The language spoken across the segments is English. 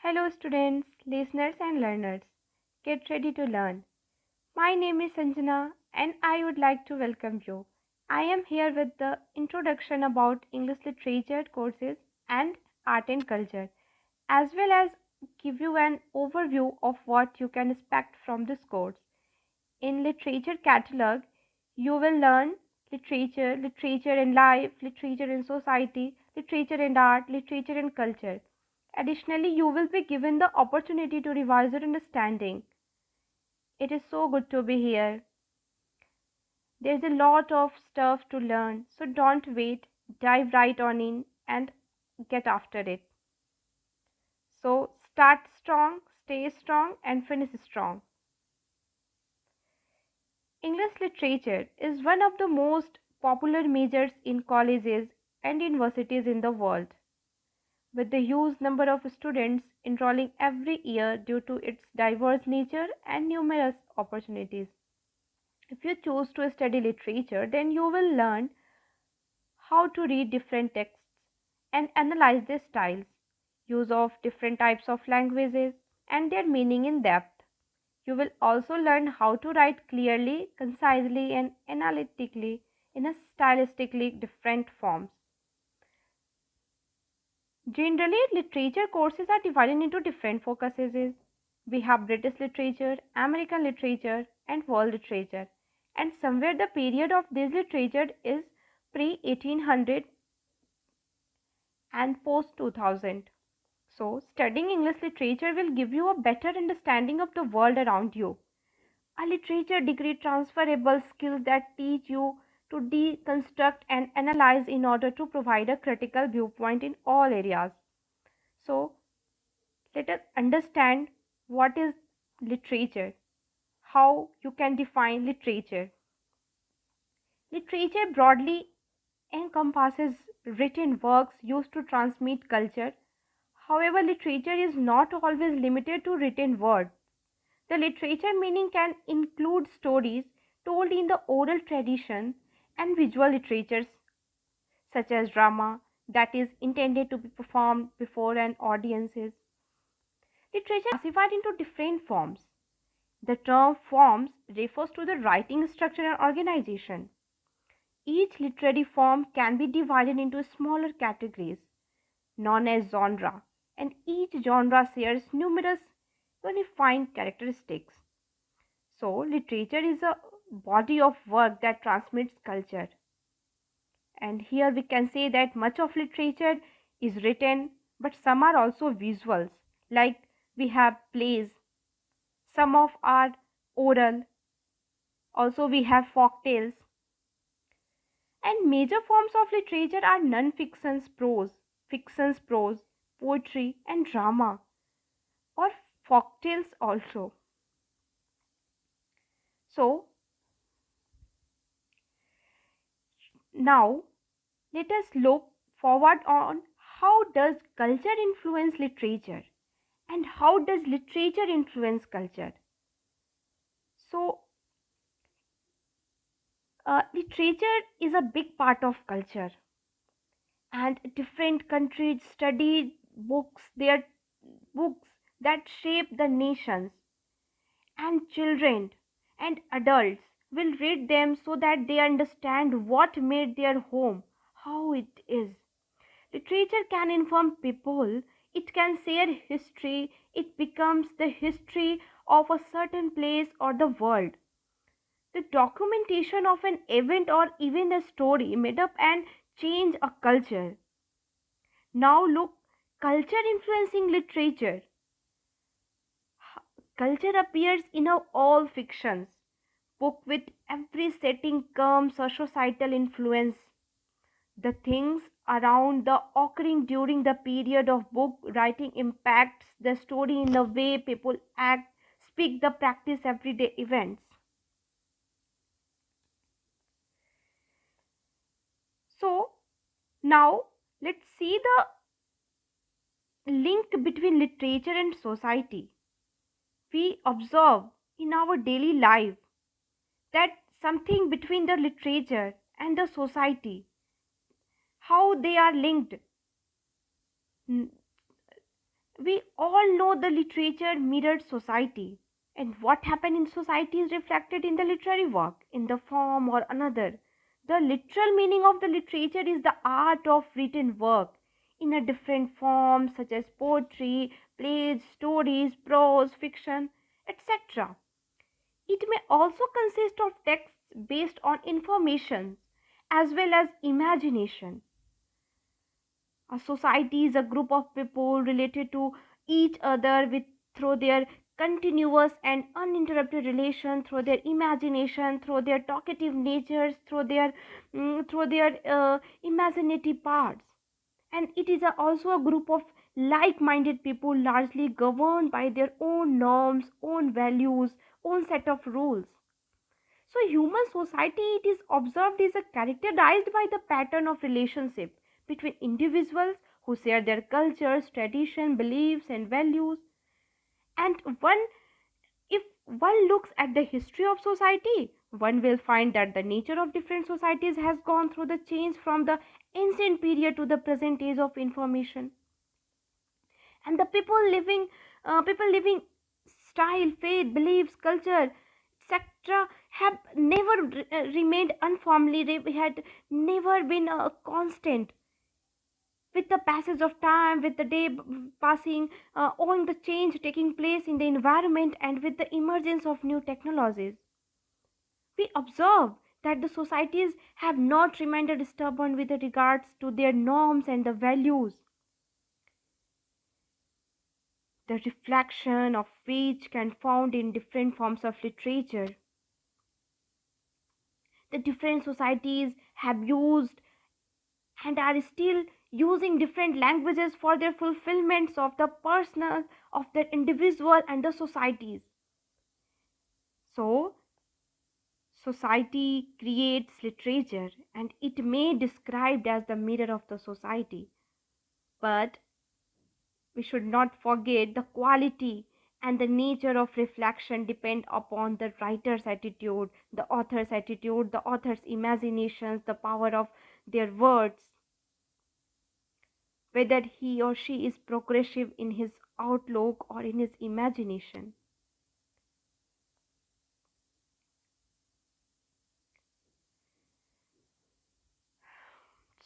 Hello, students, listeners, and learners. Get ready to learn. My name is Sanjana, and I would like to welcome you. I am here with the introduction about English literature courses and art and culture, as well as give you an overview of what you can expect from this course. In literature catalog, you will learn literature in life, literature in society, literature and art, literature and culture. Additionally, you will be given the opportunity to revise your understanding. It is so good to be here. There's a lot of stuff to learn, so don't wait, dive right on in and get after it. So, start strong, stay strong, and finish strong. English literature is one of the most popular majors in colleges and universities in the world, with the huge number of students enrolling every year due to its diverse nature and numerous opportunities. If you choose to study literature, then you will learn how to read different texts and analyze their styles, use of different types of languages, and their meaning in depth. You will also learn how to write clearly, concisely, and analytically in a stylistically different forms. Generally, literature courses are divided into different focuses. We have British literature, American literature, and world literature. And somewhere the period of this literature is pre 1800 and post 2000. So, studying English literature will give you a better understanding of the world around you. A literature degree transferable skills that teach you to deconstruct and analyze in order to provide a critical viewpoint in all areas. So, let us understand what is literature, how you can define literature. Literature broadly encompasses written works used to transmit culture. However, literature is not always limited to written words. The literature meaning can include stories told in the oral tradition and visual literatures such as drama that is intended to be performed before an audiences. Literature is classified into different forms. The term forms refers to the writing structure and organization. Each literary form can be divided into smaller categories known as genre, and each genre shares numerous unifying characteristics. So, literature is a body of work that transmits culture. And here we can say that much of literature is written, but some are also visuals, like we have plays, some of are oral, also we have folk tales. And major forms of literature are non-fiction's fiction's prose, poetry, and drama, or folk tales also. So, now let us look forward on how does culture influence literature and how does literature influence culture. So, literature is a big part of culture, and different countries study books that shape the nations, and children and adults will read them so that they understand what made their home how it is. Literature can inform people, it can share history, it becomes the history of a certain place or the world. The documentation of an event or even a story made up and change a culture. Now look, culture influencing literature. Culture appears in all fictions. Book with every setting comes a societal influence. The things around the occurring during the period of book writing impacts the story in the way people act, speak, the practice everyday events. So now let's see the link between literature and society. We observe in our daily life that something between the literature and the society, how they are linked. We all know the literature mirrored society, and what happened in society is reflected in the literary work in the form or another. The literal meaning of the literature is the art of written work in a different form, such as poetry, plays, stories, prose, fiction, etc. It may also consist of texts based on information as well as imagination. A society is a group of people related to each other with through their continuous and uninterrupted relation, through their imagination, through their talkative natures, through their imaginative parts. And it is also a group of like-minded people largely governed by their own norms, own values, own set of rules. So human society, it is observed, is a characterized by the pattern of relationship between individuals who share their cultures, tradition, beliefs and values. And one, if one looks at the history of society, one will find that the nature of different societies has gone through the change from the ancient period to the present age of information. And the people living style, faith, beliefs, culture, etc., have never remained uniformly. They had never been a constant. With the passage of time, with the day passing, owing the change taking place in the environment, and with the emergence of new technologies, we observe that the societies have not remained stubborn with regards to their norms and the values, the reflection of which can found in different forms of literature. The different societies have used and are still using different languages for their fulfillments of the personal, of the individual and the societies. So society creates literature and it may be described as the mirror of the society, but we should not forget the quality and the nature of reflection depend upon the writer's attitude, the author's attitude, the author's imaginations, the power of their words, whether he or she is progressive in his outlook or in his imagination.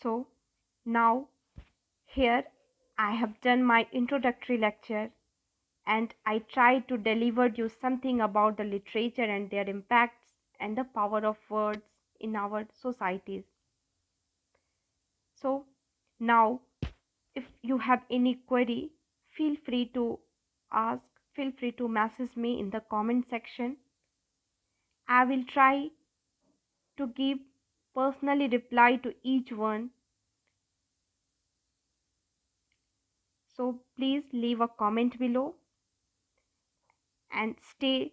So now here I have done my introductory lecture and I try to deliver you something about the literature and their impacts and the power of words in our societies. So now if you have any query, feel free to ask, feel free to message me in the comment section. I will try to give personally reply to each one. So please leave a comment below and stay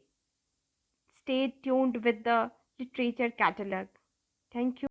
tuned with the literature catalog. Thank you.